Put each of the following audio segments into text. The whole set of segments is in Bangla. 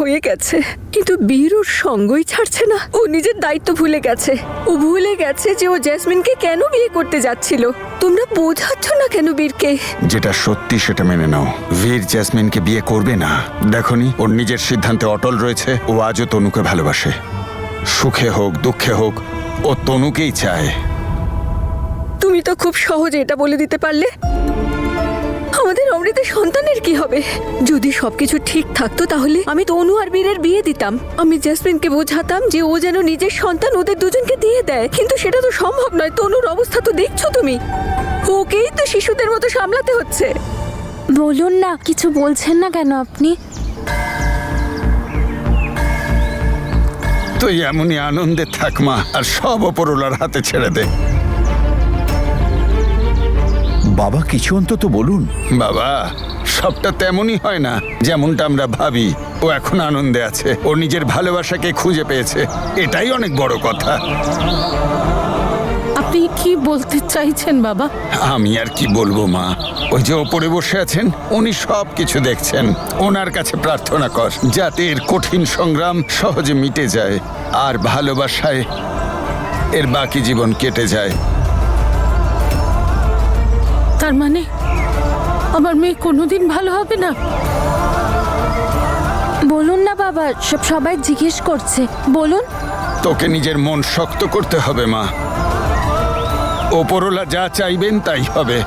হয়ে গেছে, কিন্তু বীর ওর সঙ্গই ছাড়ছে না। ও নিজের দায়িত্ব ভুলে গেছে। ও ভুলে গেছে যে ও জেসমিনকে কেন বিয়ে করতে যাচ্ছিল। তোমরা বোঝাচ্ছ না কেন বীরকে? যেটা সত্যি সেটা মেনে নাও। বীর জেসমিনকে বিয়ে করবে না। দেখনি, ওর নিজের সিদ্ধান্তে অটল রয়েছে। ও আজও তনুকে ভালোবাসে। সুখে হোক দুঃখে হোক, ও তনুকেই চায়। তুমি তো খুব সহজে এটা বলে দিতে পারলে। আমাদের অমৃতের সন্তানের কি হবে? যদি সবকিছু ঠিক থাকতো তাহলে আমি তনু আর বীরের বিয়ে দিতাম। আমি জেসমিনকে বোঝাতাম যে ও যেন নিজের সন্তান ওদের দুজনকে দিয়ে দেয়, কিন্তু সেটা তো সম্ভব নয়। তনুর অবস্থা তো দেখছো তুমি, ওকেই তো শিশুদের মতো সামলাতে হচ্ছে। বলুন না, কিছু বলছেন না কেন আপনি? তুই এমনই আনন্দে থাক মা, আর সব ওপরওয়ালার হাতে ছেড়ে দে। বাবা কিছু অন্তত বলুন। বাবা, সবটা তেমনই হয় না যেমনটা আমরা ভাবি। ও এখন আনন্দে আছে, ও নিজের ভালোবাসাকে খুঁজে পেয়েছে, এটাই অনেক বড় কথা। আপনি কি বলতে চাইছেন বাবা? আমি আর কি বলবো মা, ওই যে ওপরে বসে আছেন উনি সব কিছু দেখছেন। ওনার কাছে প্রার্থনা কর যাতে এর কঠিন সংগ্রাম সহজে মিটে যায়, আর ভালোবাসায় এর বাকি জীবন কেটে যায়। তার মানে আমার মেয়ে কোনোদিন ভালো হবে না? বলুন না বাবা, সবাই জিজ্ঞেস করছে, বলুন। তোকে নিজের মন শক্ত করতে হবে মা। ওপরওয়ালা যা চাইবেন তাই হবে।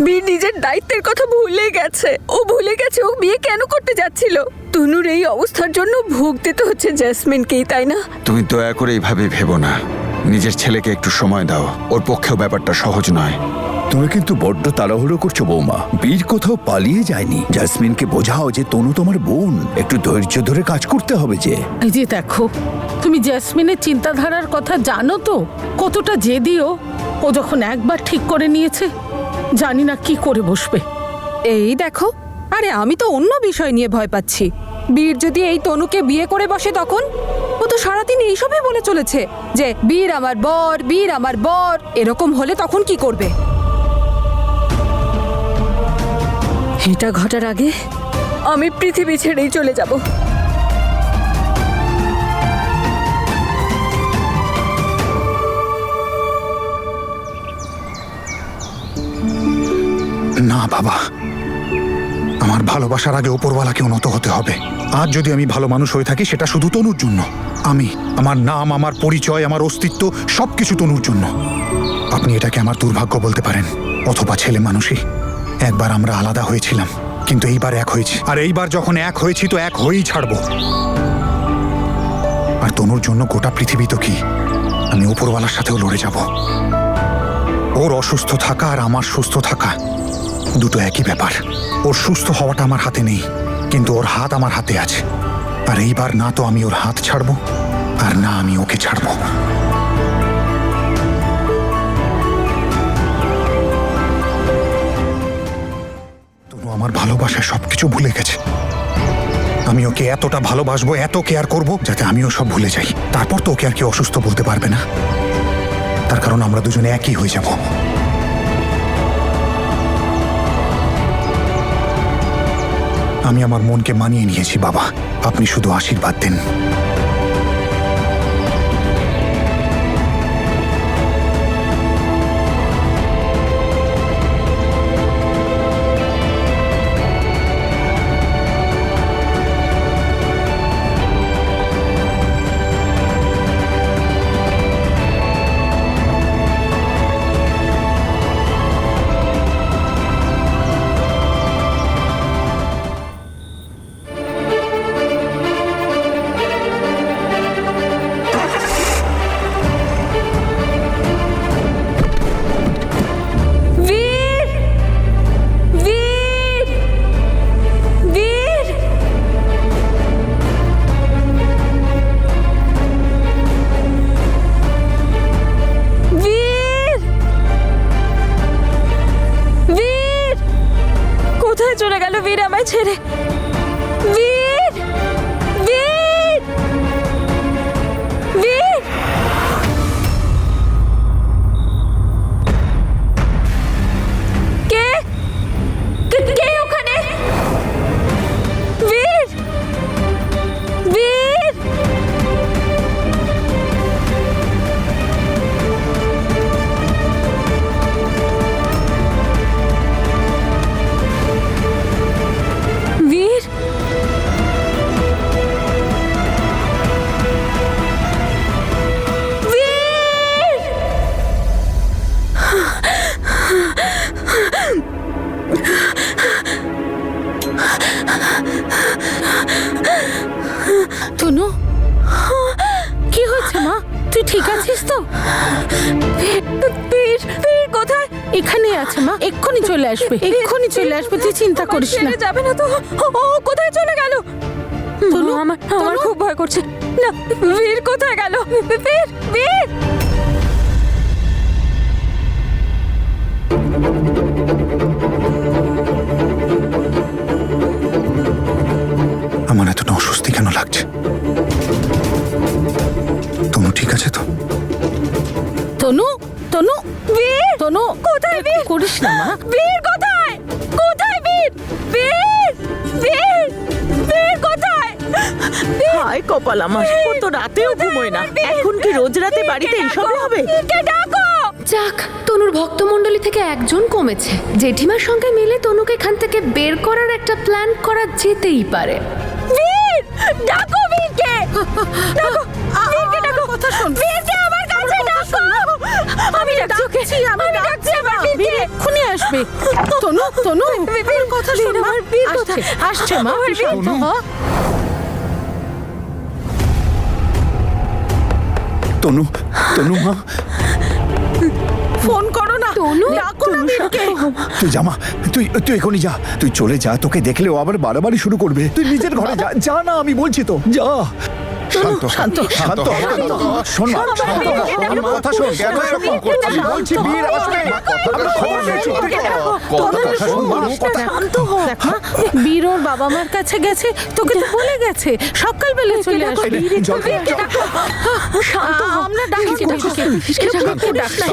বীর নিজের দায়িত্বের কথা ভুলে গেছে। ও ভুলে গেছে ও বিয়ে কেন করতে যাচ্ছিল। তনুর এই অবস্থার জন্য ভুগতে তো হচ্ছে জেসমিনকেই, তাই না? তুমি দয়া করে এইভাবে ভেবো না। নিজের ছেলেকে একটু সময় দাও, ওর পক্ষেও ব্যাপারটা সহজ নয়। তুমি কিন্তু বড্ড তাড়াহুড়ো করছো বৌমা। বীর কোথাও পালিয়ে যায়নি। জাসমিনকে বোঝাও যে তনু তোমার বোন, একটু ধৈর্য ধরে কাজ করতে হবে। যে এই যে দেখো, তুমি জেসমিনের চিন্তাধারার কথা জানো তো, কতটা জেদিও। ও যখন একবার ঠিক করে নিয়েছে, জানি না কি করে বসবে। এই দেখো, আরে আমি তো অন্য বিষয় নিয়ে ভয় পাচ্ছি। বীর যদি এই তনুকে বিয়ে করে বসে তখন? ও তো সারাদিন এইসবই বলে চলেছে যে বীর আমার বর, বীর আমার বর। এরকম হলে তখন কি করবে? এটা ঘটার আগে আমি পৃথিবী ছেড়েই চলে যাব। না বাবা, আমার ভালোবাসার আগে ওপরওয়ালাকে উন্নত হতে হবে। আজ যদি আমি ভালো মানুষ হয়ে থাকি সেটা শুধু তনুর জন্য। আমার নাম, আমার পরিচয়, আমার অস্তিত্ব সবকিছু তনুর জন্য। আপনি এটাকে আমার দুর্ভাগ্য বলতে পারেন, অথবা ছেলে মানুষই। একবার আমরা আলাদা হয়েছিলাম, কিন্তু এইবার এক হয়েছি। আর এইবার যখন এক হয়েছি তো এক হয়েই ছাড়বো। আর তনুর জন্য গোটা পৃথিবী তো কি, আমি ওপরওয়ালার সাথেও লড়ে যাব। ওর অসুস্থ থাকা আর আমার সুস্থ থাকা দুটো একই ব্যাপার। ওর সুস্থ হওয়াটা আমার হাতে নেই, কিন্তু ওর হাত আমার হাতে আছে। আর এইবার না তো আমি ওর হাত ছাড়বো, আর না আমি ওকে ছাড়বো। তনু আমার ভালোবাসায় সবকিছু ভুলে গেছে। আমি ওকে এতটা ভালোবাসবো, এত কেয়ার করব, যাতে আমিও সব ভুলে যাই। তারপর তো ওকে আর কেউ অসুস্থ বলতে পারবে না, তার কারণ আমরা দুজনে একই হয়ে যাব। আমি আমার মনকে মানিয়ে নিয়েছি বাবা, আপনি শুধু আশীর্বাদ দিন। চলে গেল বীর আমায় ছেড়ে। বীর, বীর, বীর। কে? ঠিক আছিস তো? বীর বীর কোথায়? এখানে আছে মা, এক্ষুনি চলে আসবে, এক্ষুনি চলে আসবে, তুই চিন্তা করিস না। ছেড়ে যাবে না তো? ও কোথায় চলে গেল? তনু, আমার তনু? খুব ভয় করছে। না, বীর কোথায় গেল? বীর বীর আমার এতটা অস্বস্তি কেন লাগছে? তনু ঠিক আছে তো? তনু, তনু, বীর তনু, কোথায় এরকম বীর? করিস না মা। বীর কোথায়? কোথায় বীর? বীর বীর বীর কোথায়? হায় কপাল আমার, ও তো রাতেও ঘুমোয় না। এখন কি রোজ রাতে বাড়িতে এইসবই হবে? বীরকে ডাকো। যাক, তনুর ভক্তমণ্ডলী থেকে একজন কমেছে। জেঠিমার সঙ্গে মিলে তনুকে এখান থেকে বের করার একটা প্ল্যান করা যেতেই পারে। বীর ডাকো বীরকে। ডাকো বীরকে ডাকো। কথা শোন। বীরকে আমার কাছে ডাকো। আমি ডাকছি, আমি ডাকছি আমার বীর বীরকে। এক্ষুনি আসবে। তনু, তনু, আমার কথা শোন মা। আমার বীর আসছে, কোথায়? আসছে মা, আমার তুই শান্ত হ। তনু, তনু মা, ফোন করো না, তনু, ডাকো না বীরকে। তুই জামা, তুই তুই এখনই যা, তুই চলে যা। তোকে দেখলে ও আবার বাড়াবাড়ি শুরু করবে। তুই নিজের ঘরে যা, যা না, আমি বলছি তো, যা। শান্ত শান্ত, শান্ত হ, শান্ত হ। শোন মা, শান্ত হ, আমার কথা শোন। কেন এরকম করছিস? আমি বলছি বীর আসবে। আমরা খবর পেয়েছি, তুই কথা শোন মা, কথা শান্ত হ। দেখ মা, বীর ওর বাবা মার কাছে গেছে, তোকে তো বলে গেছে সকালবেলা চলে আসবে। জল দে, জল। আমরা ডাকছি, এরকম কেউ ডাক না।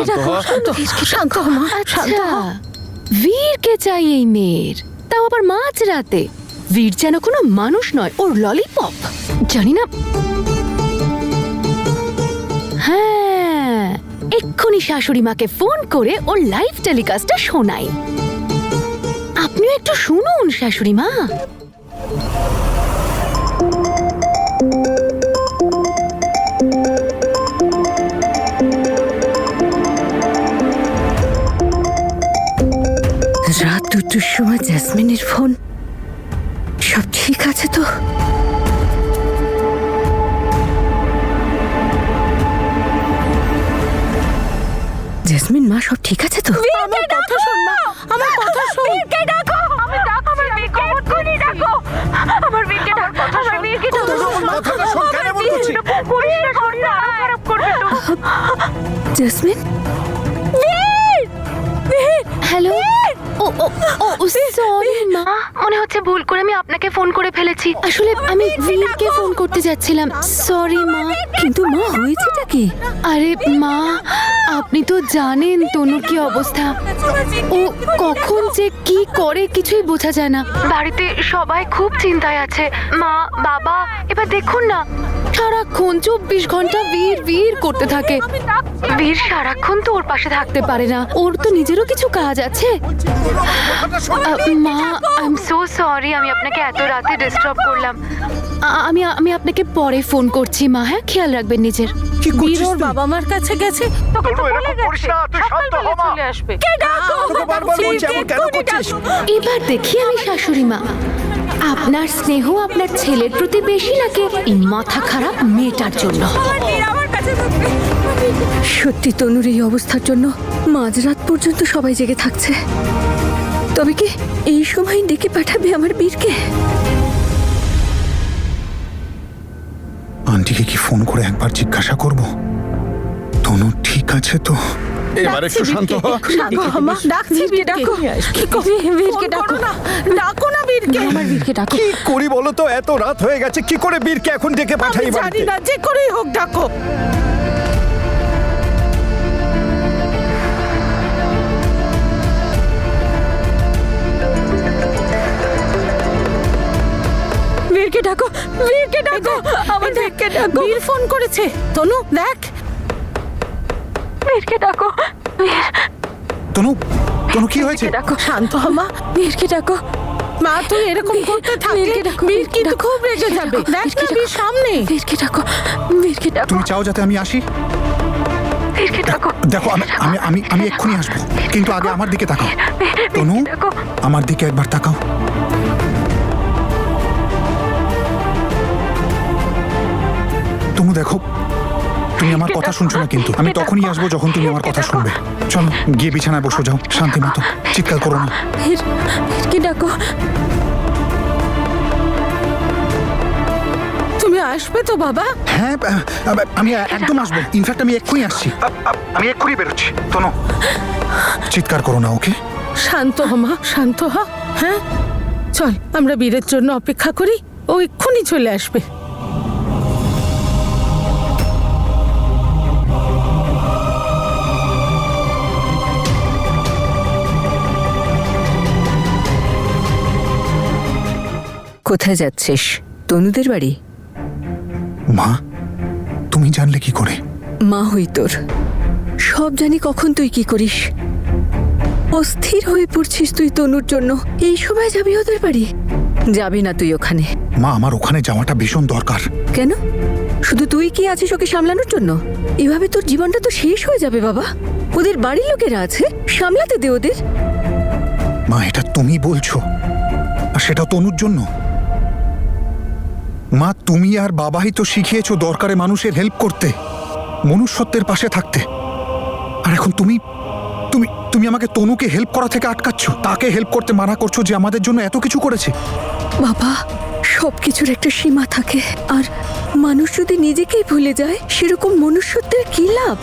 শান্ত, শান্ত হ মা, শান্ত আচ্ছা, হ। বীরকে চাই এই মেয়ের, তাও আবার মাঝ রাতে। বীর যেন কোনো মানুষ নয়, ওর ললিপপ। জানি না। হ্যাঁ, এক্ষুনি শাশুড়ি মাকে ফোন করে ওর লাইভ টেলিকাস্টটা শোনাই। আপনিও একটু শুনুন শাশুড়ি মা। রাত 2টোর সময় জেসমিনের ফোন। সব ঠিক আছে তো? জেসমিন মা, সব ঠিক আছে তো? আমার কথা শোন মা, আমার কথা শোন। বীরকে ডাকো। আমি ডাকো, আমার বীরকে এক্ষুনি ডাকো। আমার বীরকে ডাকো। আমার বীরকে ডাকো। কথাটা শোন, কেন এমন করছিস? খারাপ করবে তো। জেসমিন, বীর বীর হ্যালো। ও ও ও সরি মা, মনে হচ্ছে ভুল করে আমি আপনাকে ফোন করে ফেলেছি। আসলে আমি বীরকে ফোন করতে যাচ্ছিলাম। সরি মা। কিন্তু মা, হয়েছেটা কি? আরে মা, আপনি তো জানেন তনুর কি অবস্থা। ও কখন যে কি করে কিছুই বোঝা যায় না। বাড়িতে সবাই খুব চিন্তায় আছে, মা বাবা। এবার দেখুন না, সারাক্ষণ 24 ঘন্টা বীর বীর করতে থাকে। বীর সারাক্ষণ তো ওর পাশে থাকতে পারে না, ওর তো নিজেরও কিছু কাজ আছে। মা, আই এম সো সরি, আমি আপনাকে এত রাতে ডিস্টার্ব করলাম। আমি আপনাকে পরে ফোন করছি মা। হ্যাঁ, খেয়াল রাখবেন নিজের। কি বীর করছিস ওর তুই? বাবা মার কাছে গেছে, তোকে তো বলে গেছে সকালবেলা চলে আসবে। তোকে বারবার বলছি, এমন কেন করছিস? এবার দেখি আমি শাশুড়ি মা, আপনার স্নেহ আপনার ছেলের প্রতি বেশি নাকি এই মাথা খারাপ মেয়েটার জন্য? সত্যি তনুর এই অবস্থার জন্য মাঝরাত পর্যন্ত সবাই জেগে থাকছে। তবে কি এই সময় ডেকে পাঠাবে আমার বীরকে? আন্টিকে কি ফোন করে একবার জিজ্ঞাসা করব তনু ঠিক আছে তো? এবার একটু শান্ত হ। শান্ত হ মা, ডাকছি বীরকে। ডাকো। কি বীরকে ডাকো না, ডাকো না বীরকে। আমার বীরকে ডাকো। কি করি বলো তো? এত রাত হয়ে গেছে, কি করে বীরকে এখন ডেকে আমি পাঠাই জানি বাড়িতে? না, যে করেই হোক ডাকো। বীরকে ডাকো, বীরকে ডাকো, আমার বীরকে ডাকো। বীর ফোন করেছে। তনু দেখ, বীরকে ডাকো। তনু, তনু কি হয়েছে? ডাকো। শান্ত হ মা। বীরকে ডাকো। মা, তুই এরকম করতে থাকলে বীরকে ডাকো, বীর কিন্তু ডাকো, খুব রেগে যাবে। ডাকো, দেখ বীরকে না, বীর ডাকো। সামনে। বীরকে ডাকো, বীরকে ডাকো, তুমি চাও যাতে আমি আসি? বীরকে ডাকো। দেখো, আমি আমি আমি আমি এক্ষুনি আসবো, কিন্তু আগে আমার দিকে তাকাও। তনু, ডাকো। আমার দিকে একবার তাকাও। তনু দেখো, তুমি আমার কথা শুনছো না কিন্তু আমি তখনই আসবো যখন তুমি আমার কথা শুনবে। চলো গিয়ে বিছানায় বসে যাও শান্তি মতো, চিৎকার করো না। কি ডাকো? তুমি আসবে তো বাবা? হ্যাঁ আমি একদম আসবো, ইনফ্যাক্ট আমি এক্ষুনি আসছি, আমি এক্ষুনি বেরোচ্ছি। তোনো চিৎকার করো না, ওকে? শান্ত হ মা, শান্ত হ। হ্যাঁ চল আমরা বীরের জন্য অপেক্ষা করি, ও এক্ষুনি চলে আসবে। কোথায় যাচ্ছিস? তনুদের বাড়ি? মা তুমি জানলে কি করে? মা হই তোর, সব জানি কখন তুই কি করিস। অস্থির হয়ে পড়ছিস তুই তনুর জন্য, এই সময় যাবি ওদের বাড়ি? যাবি না তুই ওখানে। মা আমার ওখানে যাওয়াটা ভীষণ দরকার। কেন? শুধু তুই কি আছিস ওকে সামলানোর জন্য? এভাবে তোর জীবনটা তো শেষ হয়ে যাবে বাবা। ওদের বাড়ির লোকেরা আছে, সামলাতে দে ওদের। মা এটা তুমি বলছো, আর সেটা তনুর জন্য? মা তুমি আর বাবাই তো শিখিয়েছো দরকারে মানুষের হেল্প করতে, মনুষ্যত্বের পাশে থাকতে। আর এখন তুমি তুমি তুমি আমাকে তনুকে হেল্প করা থেকে আটকাচ্ছ, তাকে হেল্প করতে মানা করছো যে আমাদের জন্য এত কিছু করেছে। বাবা সবকিছুর একটা সীমা থাকে, আর মানুষ যদি নিজেকেই ভুলে যায় সেরকম মনুষ্যত্বের কি লাভ?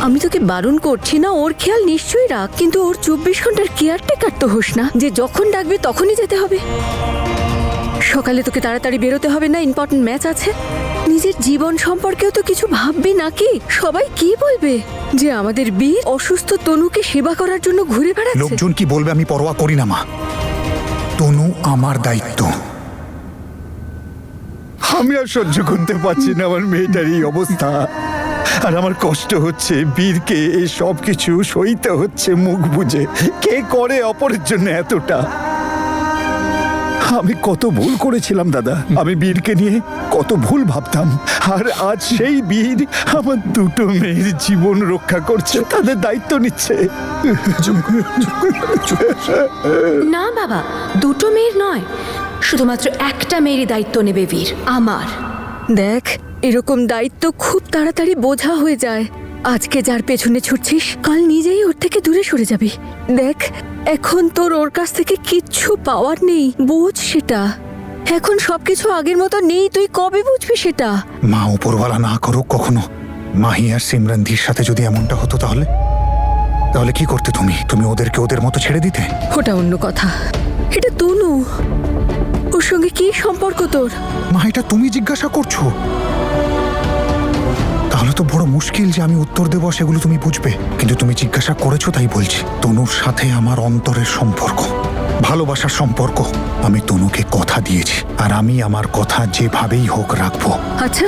আমি তোকে বারণ করছি না, ওর খেয়াল নিশ্চয়ই রাখ, কিন্তু ওর 24 ঘন্টার কেয়ারটেকার তো হোস না যে যখন ডাকবে তখনই যেতে হবে। সকালে তোকে তাড়াতাড়ি বেরোতে হবে না, ইম্পর্টেন্ট ম্যাচ আছে। নিজের জীবন সম্পর্কেও তো কিছু ভাববি নাকি? সবাই কি বলবে যে আমাদের বীর অসুস্থ তনুকে সেবা করার জন্য ঘুরে বেড়াচ্ছে? লোকজন কি বলবে আমি পরোয়া করি না মা, তনু আমার দায়িত্ব। আমি আর সহ্য করতে পারছি না আমার মেয়েটার এই অবস্থা, আর আমার কষ্ট হচ্ছে। বীরকে এই সব কিছু সইতে হচ্ছে মুখ বুজে। কে করে অপরের জন্য এতটা? আমি কত ভুল করেছিলাম দাদা, আমি বীরকে নিয়ে কত ভুল ভাবতাম, আর আজ সেই বীর আমার দুটো মেয়ের জীবন রক্ষা করছে, তাদের দায়িত্ব নিচ্ছে। না বাবা, দুটো মেয়ের নয়, শুধুমাত্র একটা মেয়েরই দায়িত্ব নেবে বীর, আমার। দেখ এরকম দায়িত্ব খুব তাড়াতাড়ি বোঝা হয়ে যায়। আজকে যার পেছনে ছুটছিস কাল নিজেই ওর থেকে দূরে সরে যাবি। দেখ এখন তোর ওর কাছ থেকে কিচ্ছু পাওয়ার নেই, বোঝ সেটা। এখন সবকিছু আগের মতো নেই, তুই কবে বুঝবি সেটা? মা উপরওয়ালা না করুক কখনো, মাহি আর সিমরানদির সাথে যদি এমনটা হতো তাহলে তাহলে কি করতে তুমি? তুমি ওদেরকে ওদের মতো ছেড়ে দিতে? ওটা অন্য কথা, এটা তনু, ওর সঙ্গে কি সম্পর্ক তোর? মা এটা তুমি জিজ্ঞাসা করছো? তাহলে তো বড় মুশকিল যে আমি উত্তর দেবো সেগুলো তুমি বুঝবে, কিন্তু তুমি জিজ্ঞাসা করেছো তাই বলছি। তনুর সাথে আমার অন্তরের সম্পর্ক, ভালোবাসার সম্পর্ক। আমি তনুকে কথা দিয়েছি, আর আমি আমার কথা যেভাবেই হোক রাখবো। আচ্ছা,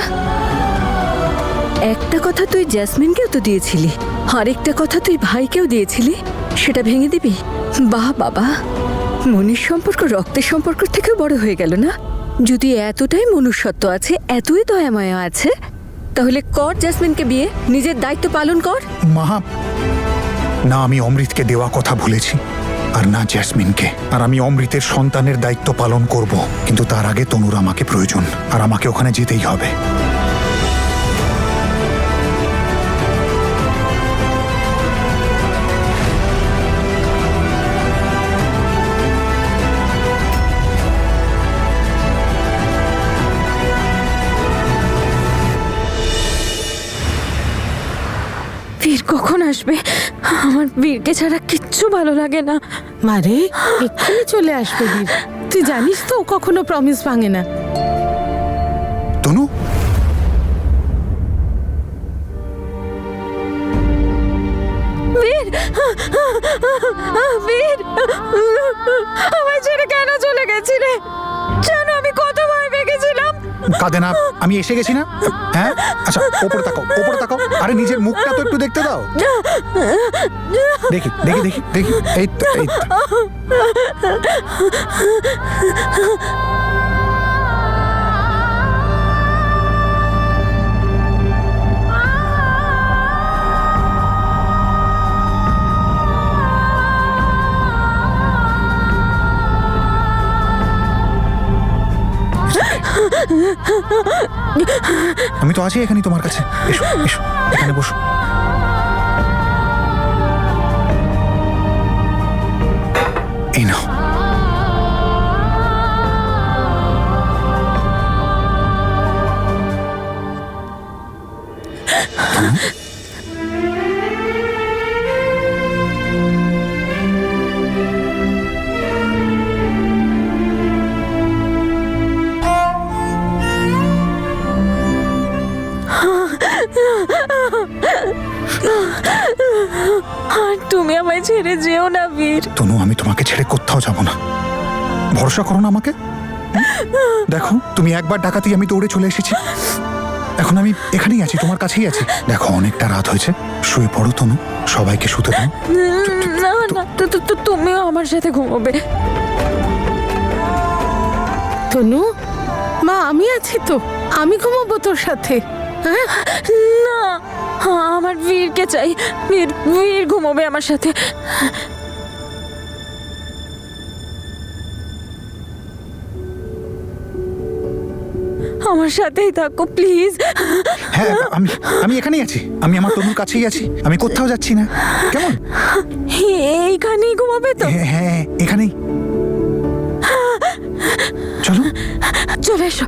একটা কথা তুই জ্যাসমিনকেও তো দিয়েছিলি, আরেকটা কথা তুই ভাইকেও দিয়েছিলি, সেটা ভেঙে দিবি? বাহ বাবা, মনের সম্পর্ক রক্তের সম্পর্ক থেকেও বড় হয়ে গেল না? যদি এতটাই মনুষ্যত্ব আছে, এতই দয়াময়া আছে, তাহলে কর জ্যাসমিনকে বিয়ে, নিজের দায়িত্ব পালন কর। মা না, আমি অমৃতকে দেওয়া কথা ভুলেছি, আর না জ্যাসমিনকে। আর আমি অমৃতের সন্তানের দায়িত্ব পালন করব, কিন্তু তার আগে তনুর আমাকে প্রয়োজন, আর আমাকে ওখানে যেতেই হবে। বীর কখন আসবে? আমার বীরকে ছাড়া কিচ্ছু ভালো লাগে না। মারে এক্ষুনি চলে আসবে বীর, তুই জানিস তো ও কখনো প্রমিস ভাঙে না। তনু, বীর, বীর, আমায় ছেড়ে কেন চলে গেছিলে? জানো আমি কত ভয় পেয়ে গেছিলাম। কাঁদে না, আমি এসে গেছি না? হ্যাঁ আচ্ছা, ওপরে তাকাও, ওপরে তাকাও। আরে নিজের মুখটা তো একটু দেখতে দাও। দেখি দেখি দেখি দেখি, এই তো, এই তো। আমি তো আছি এখানে তোমার কাছে। এসো এসো, এখানে বসো। এই নাও। আর তুমি আমায় ছেড়ে যেও না বীর। তনু, আমি তোমাকে ছেড়ে কোথাও যাব না। ভরসা করো না আমাকে। দেখো, তুমি একবার ডাকাতেই আমি দৌড়ে চলে এসেছি। এখন আমি এখানেই আছি, তোমার কাছেই আছি। দেখো, অনেকটা রাত হয়েছে, শুয়ে পড়ো তনু, সবাইকে শুতে দাও। না না, তুমিও আমার সাথে ঘুমোবে। তনু, মা আমি আছি তো, আমি ঘুমাবো তোর সাথে। হ্যাঁ, না, আমার বীরকে চাই। বীর ঘুমোবে আমার সাথে। আমার সাথেই থাকো প্লিজ। হ্যাঁ, আমি এখানেই আছি, আমি আমার তনুর কাছেই আছি, আমি কোথাও যাচ্ছি না। কেমন? এইখানেই ঘুমাবে তো? হ্যাঁ হ্যাঁ, এখানেই। চলো চলে এসো,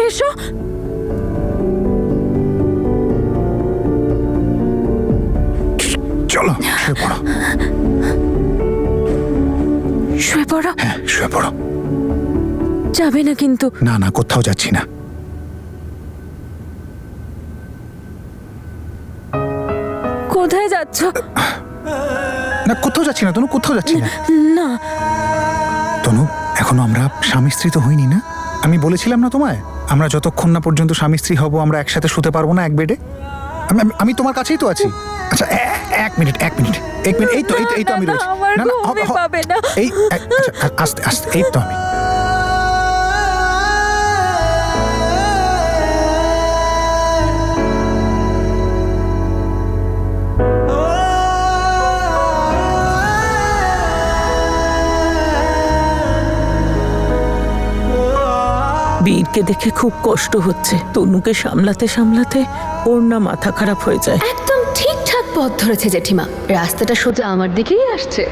এসো। চলো, শুয়ে পড়ো। শুয়ে পড়ো। হ্যাঁ, শুয়ে পড়ো। যাবে না কিন্তু? না না, কোথাও যাচ্ছি না। কোথায় যাচ্ছ? না, কোথাও যাচ্ছি না তনু, কোথাও যাচ্ছি না। না, তনু, এখনো আমরা স্বামী স্ত্রী তো হইনি না? আমি বলেছিলাম না তোমায়, আমরা যতক্ষণ না পর্যন্ত স্বামী স্ত্রী হব আমরা একসাথে শুতে পারবো না এক বেডে। আমি তোমার কাছেই তো আছি। আচ্ছা, এক মিনিট, এই তো আমি রয়েছি। আমার ঘুমই পাবে না। আচ্ছা, আস্তে আস্তে, এই তো আমি। বীরকে দেখে খুব কষ্ট হচ্ছে। তনুকে সামলাতে সামলাতে ওর না মাথা খারাপ হয়ে যায়। একদম ঠিকঠাক পথ ধরেছে জেঠিমা, রাস্তাটা সোজা আমার দিকেই আসছে।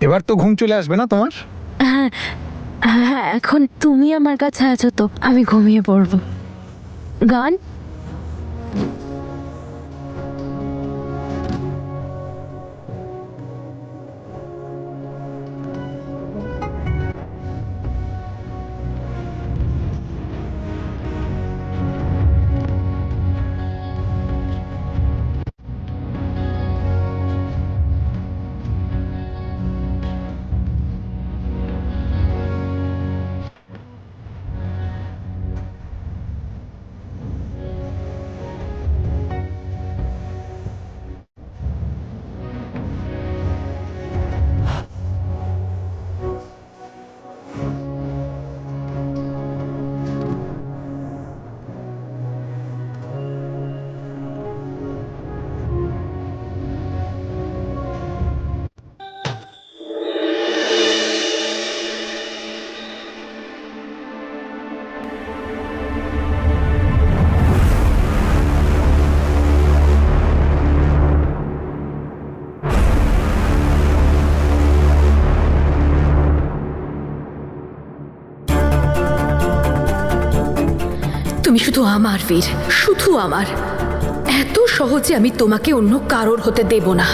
এবার তো ঘুম চলে আসবে না তোমার? হ্যাঁ হ্যাঁ, এখন তুমি আমার কাছে আছো তো আমি ঘুমিয়ে পড়বো। গান তুমি শুধু আমার বীর, শুধু আমার। এত সহজে আমি তোমাকে অন্য কারোর হতে দেব না।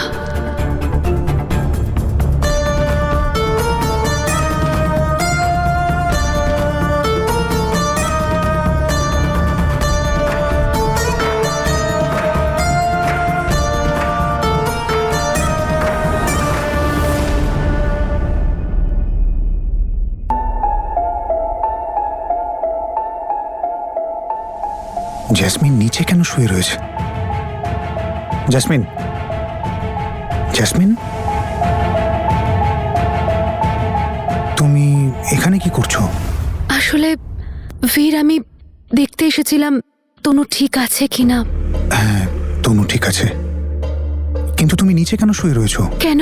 জেসমিন নিচে কেন শুয়ে রয়েছে? জেসমিন, জেসমিন, তুমি এখানে কি করছো? আসলে বীর, আমি দেখতে এসেছিলাম তনু ঠিক আছে কিনা। হ্যাঁ, তনু ঠিক আছে, কিন্তু তুমি নিচে কেন শুয়ে রয়েছো? কেন?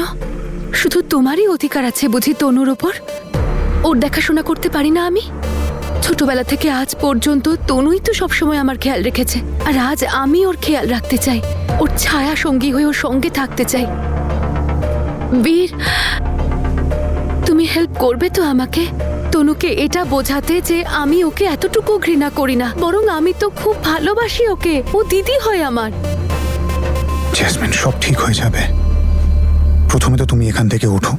শুধু তোমারই অধিকার আছে বুঝি তনুর ওপর? ওর দেখাশোনা করতে পারি না আমি? ছোটবেলা থেকে আজ পর্যন্ত তনুই তো সবসময় আমার খেয়াল রেখেছে, আর আজ আমি ওর খেয়াল রাখতে চাই, ওর ছায়া সঙ্গী হয়ে ওর সঙ্গে থাকতে চাই। বীর, তুমি হেল্প করবে তো আমাকে তনুকে এটা বোঝাতে যে আমি ওকে এতটুকু ঘৃণা করি না, বরং আমি তো খুব ভালোবাসি ওকে, ও দিদি হয় আমার। জেসমিন, সব ঠিক হয়ে যাবে। প্রথমে তো তুমি এখান থেকে ওঠো,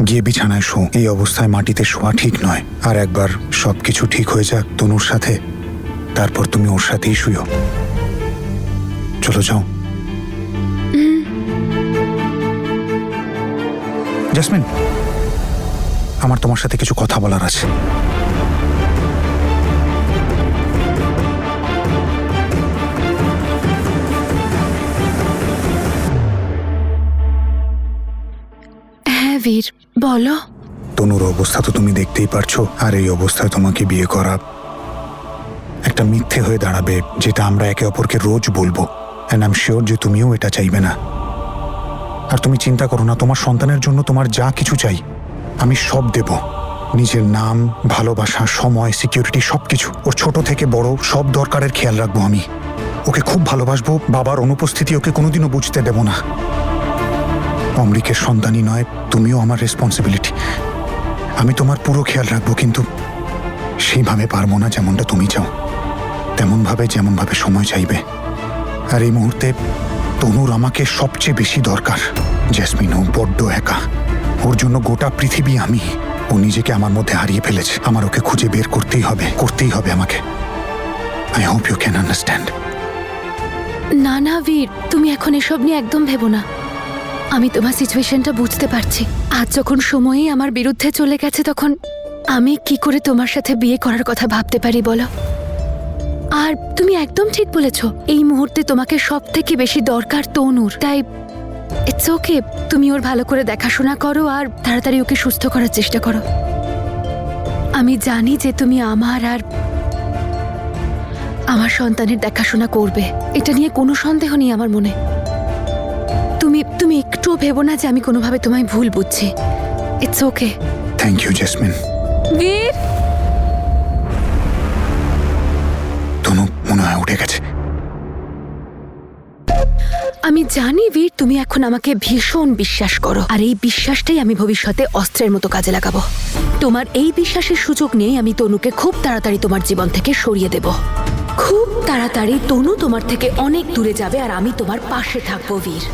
গিয়ে বিছানায় শো। এই অবস্থায় মাটিতে শোয়া ঠিক নয়। আর একবার সবকিছু ঠিক হয়ে যাক তনুর সাথে, তারপর তুমি ওর সাথেই শুয়ো। চলো যাও। জেসমিন, আমার তোমার সাথে কিছু কথা বলার আছে। হ্যাঁ বীর, বলো। তনুর অবস্থা তো তুমি দেখতেই পারছো, আর এই অবস্থায় তোমাকে বিয়ে করা একটা মিথ্যে হয়ে দাঁড়াবে, যেটা আমরা একে অপরকে রোজ বলবো। অ্যান্ড আই এম শিওর যে তুমিও এটা চাইবে না। আর তুমি চিন্তা করো না, তোমার সন্তানের জন্য তোমার যা কিছু চাই আমি সব দেব। নিজের নাম, ভালোবাসা, সময়, সিকিউরিটি, সবকিছু। ওর ছোট থেকে বড় সব দরকারের খেয়াল রাখবো আমি। ওকে খুব ভালোবাসবো, বাবার অনুপস্থিতি ওকে কোনোদিনও বুঝতে দেব না। অমৃকের সন্তানই নয়, তুমিও আমার রেসপন্সিবিলিটি। আমি তোমার পুরো খেয়াল রাখবো, কিন্তু সেইভাবে পারবো না যেমনটা তুমি চাও, যেমনভাবে সময় চাইবে। আর এই মুহূর্তে তনুর আমাকে সবচেয়ে বেশি দরকার। জেসমিন, ও বড্ড একা, ওর জন্য গোটা পৃথিবী আমি। ও নিজেকে আমার মধ্যে হারিয়ে ফেলেছে, আমার ওকে খুঁজে বের করতেই হবে আমাকে। I hope you can understand. না না বীর, তুমি এখন এসব নিয়ে একদম ভেবো না। আমি তোমার সিচুয়েশনটা বুঝতে পারছি। আজ যখন সময়ই আমার বিরুদ্ধে চলে গেছে, তখন আমি কি করে তোমার সাথে বিয়ে করার কথা ভাবতে পারি বলো? আর তুমি একদম ঠিক বলেছো, এই মুহূর্তে তোমাকে সব থেকে বেশি দরকার তনুর। তাই ইটস ওকে, তুমি ওর ভালো করে দেখাশোনা করো আর তাড়াতাড়ি ওকে সুস্থ করার চেষ্টা করো। আমি জানি যে তুমি আমার আর আমার সন্তানের দেখাশোনা করবে, এটা নিয়ে কোনো সন্দেহ নেই আমার মনে। তুমি একটুও ভেবো না যে আমি কোনোভাবে তোমায় ভুল বুঝছি। It's okay. Thank you Jasmine. Bir, Tanu মনে হয় উঠে গেছে। আমি জানি বীর, তুমি এখন আমাকে ভীষণ বিশ্বাস করো, আর এই বিশ্বাসটাই আমি ভবিষ্যতে অস্ত্রের মতো কাজে লাগাবো। তোমার এই বিশ্বাসের সুযোগ নিয়ে আমি তনুকে খুব তাড়াতাড়ি তোমার জীবন থেকে সরিয়ে দেব। খুব তাড়াতাড়ি তনু তোমার থেকে অনেক দূরে যাবে, আর আমি তোমার পাশে থাকবো বীর।